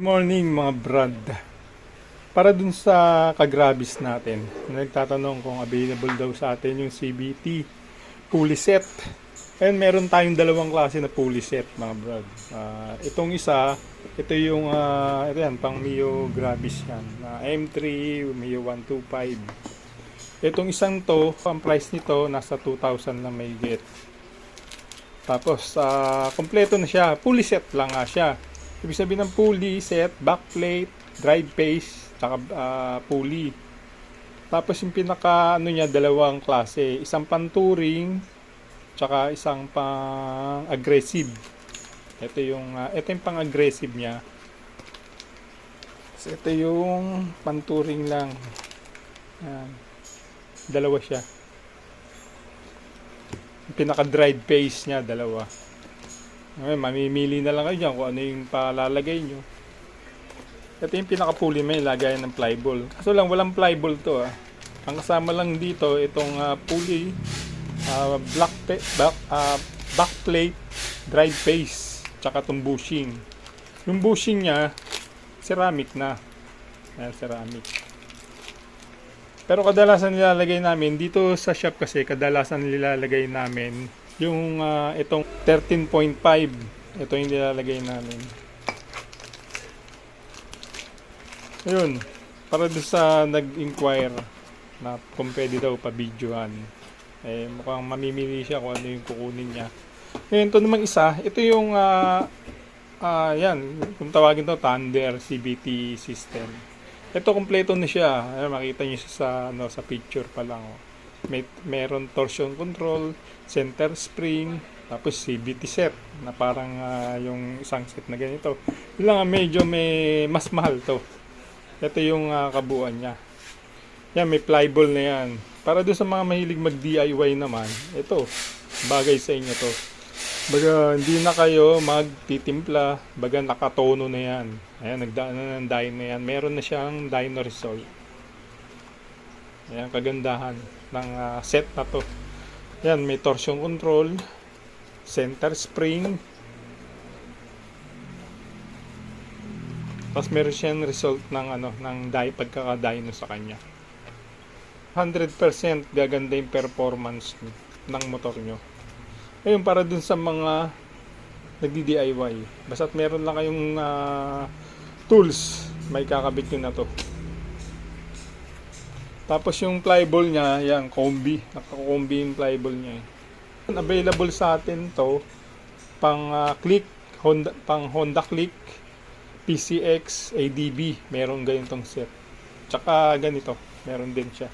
Morning mga brad. Para dun sa kagrabis natin, nagtatanong kung available daw sa atin yung CBT pulley set. And meron tayong dalawang klase na pulley set mga brad. Itong isa, ito yung ito yan, pang Mio Grabis yan. M3, Mio 125. Itong isang to, ang price nito nasa 2,000 lang may get. Tapos, kompleto na siya. Pulley set lang nga siya. Ibig sabihin ng pulley set, backplate, drive pace, tsaka pulley. Tapos yung pinaka niya, dalawang klase. Isang pang-touring, tsaka isang pang-aggressive. Ito yung pang-aggressive niya. So, ito yung pang-touring lang. Ayan. Dalawa siya. Yung pinaka-drive pace niya, dalawa. Ngayon, mamimili na lang kayo dyan kung ano yung palalagay nyo. Ito yung pinaka-pulley, may lagayan ng flyball. Kaso lang, walang flyball to. Ang kasama lang dito, itong pulley, backplate, drive pace, tsaka itong bushing. Yung bushing niya, ceramic na. Ayan, ceramic. Pero kadalasan nilalagay namin, dito sa shop kasi, kadalasan nilalagay namin yung itong 13.5. Ito yung nilalagay namin. Ayun, para doon sa nag-inquire na kung pwede daw pa-videohan, mukhang mamimili siya kung ano yung kukunin niya. Ngayon, ito namang isa, ito yung yan, kung tawagin to, Thunder CBT system. Ito kompleto na siya. Makita niyo siya sa picture pa lang. Meron torsion control, center spring, tapos CBT set na parang yung isang set na ganito. Yun lang, medyo mas mahal to. Ito yung kabuuan niya. Yan, may flyball na yan. Para doon sa mga mahilig mag-DIY naman, ito, bagay sa inyo to. Baga, hindi na kayo magtitimpla, baga nakatono na yan. Ayan, nagdaan na ng dyno na yan. Meron na siyang dyno result. Ayan, kagandahan ng set na to. Yan, may torsion control, center spring, tapos meron siyang result ng pagkaka-dyno sa kanya. 100% gaganda yung performance ng motor nyo. Ayun, para dun sa mga nagdi-DIY, basta't meron lang kayong tools, may kakabit nyo na to. Tapos yung flyball niya, yan, combi. Naka-combi yung flyball niya. Available sa atin to pang Honda Click, PCX, ADB. Meron ganitong set. Tsaka ganito, meron din siya.